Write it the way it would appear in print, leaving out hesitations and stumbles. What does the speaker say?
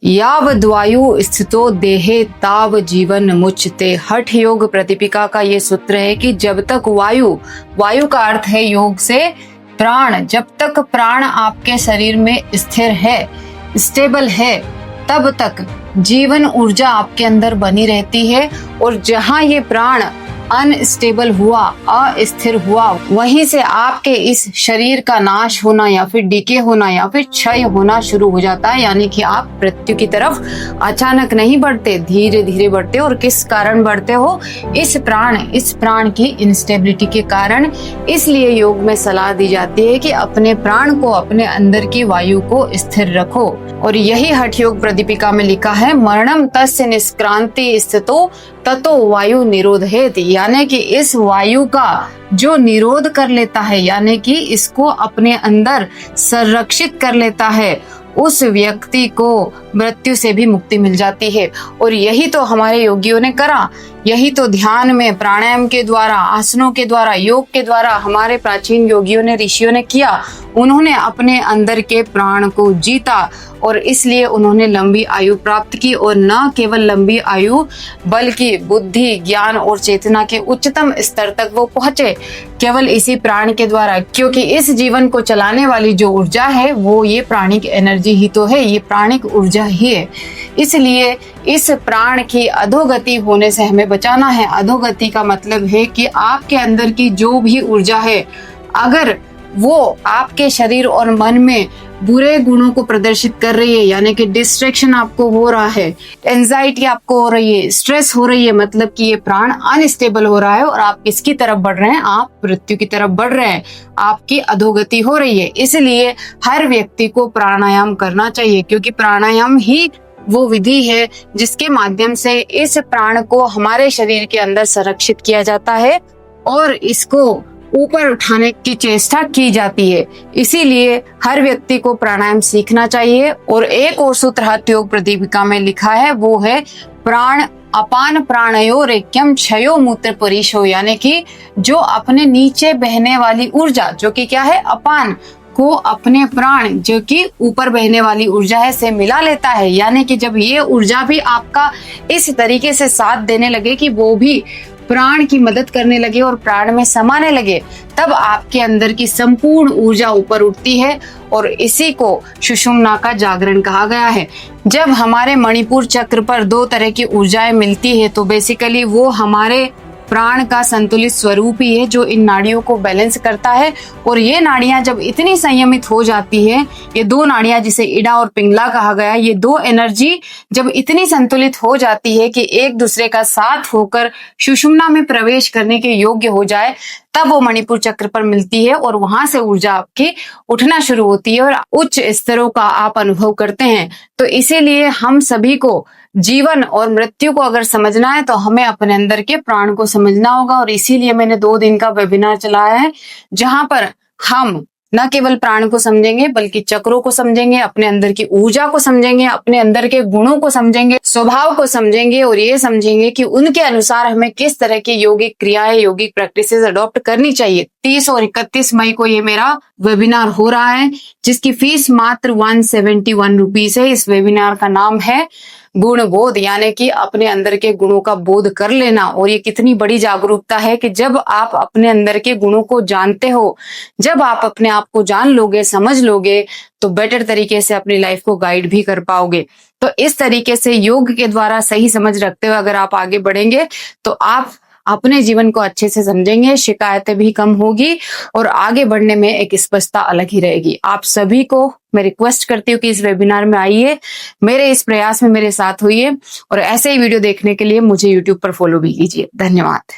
यावद्वायु स्थितो देहे ताव जीवन मुच्यते। हठ योग प्रतिपिका का ये सूत्र है कि जब तक वायु का अर्थ है योग से प्राण, जब तक प्राण आपके शरीर में स्थिर है, स्टेबल है, तब तक जीवन ऊर्जा आपके अंदर बनी रहती है। और जहां ये प्राण अनस्टेबल हुआ, अस्थिर हुआ, वहीं से आपके इस शरीर का नाश होना या फिर डीके होना या फिर क्षय होना शुरू हो जाता है। यानी कि आप मृत्यु की तरफ अचानक नहीं बढ़ते, धीरे धीरे बढ़ते। और किस कारण बढ़ते हो? इस प्राण की इंस्टेबिलिटी के कारण। इसलिए योग में सलाह दी जाती है कि अपने प्राण को, अपने अंदर की वायु को स्थिर रखो। और यही हठ योग प्रदीपिका में लिखा है, मरणम तस्य निष्क्रांति स्थितो ततो वायु निरोधेति। यानी कि इस वायु का जो निरोध कर लेता है, यानी कि इसको अपने अंदर संरक्षित कर लेता है, उस व्यक्ति को मृत्यु से भी मुक्ति मिल जाती है। और यही तो हमारे योगियों ने करा, यही तो ध्यान में, प्राणायाम के द्वारा, आसनों के द्वारा, योग के द्वारा हमारे प्राचीन योगियों ने, ऋषियों ने किया। उन्होंने अपने अंदर के प्राण को जीता और इसलिए उन्होंने लंबी आयु प्राप्त की। और न केवल लंबी आयु बल्कि बुद्धि, ज्ञान और चेतना के उच्चतम स्तर तक वो पहुंचे, केवल इसी प्राण के द्वारा। क्योंकि इस जीवन को चलाने वाली जो ऊर्जा है वो ये प्राणिक एनर्जी ही तो है, ये प्राणिक ऊर्जा ही है। इसलिए इस प्राण की अधोगति होने से हमें बचाना है। अधोगति का मतलब है कि आपके अंदर की जो भी ऊर्जा है, अगर वो आपके शरीर और मन में बुरे गुणों को प्रदर्शित कर रही है, यानी कि डिस्ट्रैक्शन आपको हो रहा है, एंजाइटी आपको हो रही है, स्ट्रेस हो रही है, मतलब कि ये प्राण अनस्टेबल हो रहा है और आप किसकी तरफ बढ़ रहे हैं? आप मृत्यु की तरफ बढ़ रहे हैं, आपकी अधोगति हो रही है। इसलिए हर व्यक्ति को प्राणायाम करना चाहिए, क्योंकि प्राणायाम ही वो विधि है जिसके माध्यम से इस प्राण को हमारे शरीर के अंदर संरक्षित किया जाता है और इसको ऊपर उठाने की चेष्टा की जाती है। इसीलिए हर व्यक्ति को प्राणायाम सीखना चाहिए। और एक और सूत्र हठ योग प्रदीपिका में लिखा है, वो है प्राण अपान प्राणयोर ऐक्यम क्षयो मूत्र परिशो। यानी कि जो अपने नीचे बहने वाली ऊर्जा, जो कि क्या है? अपान को अपने प्राण, जो कि ऊपर बहने वाली ऊर्जा है, से मिला लेता है। यानी कि जब ये ऊर्जा भी आपका इस तरीके से साथ देने लगे कि वो भी प्राण की मदद करने लगे और प्राण में समाने लगे, तब आपके अंदर की संपूर्ण ऊर्जा ऊपर उठती है। और इसी को सुषुम्ना का जागरण कहा गया है। जब हमारे मणिपुर चक्र पर दो तरह की ऊर्जाएं मिलती है, तो बेसिकली वो हमारे प्राण का संतुलित स्वरूप ही है जो इन नाड़ियों को बैलेंस करता है। और ये नाड़ियां जब इतनी संयमित हो जाती है, ये दो नाड़ियां जिसे इडा और पिंगला कहा गया, ये दो एनर्जी जब इतनी संतुलित हो जाती है कि एक दूसरे का साथ होकर सुषुम्ना में प्रवेश करने के योग्य हो जाए, तब वो मणिपुर चक्र पर मिलती है और वहां से ऊर्जा आपकी उठना शुरू होती है और उच्च स्तरों का आप अनुभव करते हैं। तो इसीलिए हम सभी को जीवन और मृत्यु को अगर समझना है तो हमें अपने अंदर के प्राण को समझना होगा। और इसीलिए मैंने 2 दिन का वेबिनार चलाया है, जहां पर हम न केवल प्राण को समझेंगे बल्कि चक्रों को समझेंगे, अपने अंदर की ऊर्जा को समझेंगे, अपने अंदर के गुणों को समझेंगे, स्वभाव को समझेंगे और ये समझेंगे कि उनके अनुसार हमें किस तरह की योगिक क्रियाएं, योगिक प्रैक्टिसेस अडॉप्ट करनी चाहिए। 30 और 31 मई को ये मेरा वेबिनार हो रहा है, जिसकी फीस मात्र 171 रुपीज है। इस वेबिनार का नाम है गुण बोध, यानी कि अपने अंदर के गुणों का बोध कर लेना। और ये कितनी बड़ी जागरूकता है कि जब आप अपने अंदर के गुणों को जानते हो, जब आप अपने आप को जान लोगे, समझ लोगे, तो बेटर तरीके से अपनी लाइफ को गाइड भी कर पाओगे। तो इस तरीके से योग के द्वारा सही समझ रखते हुए अगर आप आगे बढ़ेंगे तो आप अपने जीवन को अच्छे से समझेंगे, शिकायतें भी कम होगी और आगे बढ़ने में एक स्पष्टता अलग ही रहेगी। आप सभी को मैं रिक्वेस्ट करती हूँ कि इस वेबिनार में आइए, मेरे इस प्रयास में मेरे साथ होइए और ऐसे ही वीडियो देखने के लिए मुझे YouTube पर फॉलो भी कीजिए। धन्यवाद।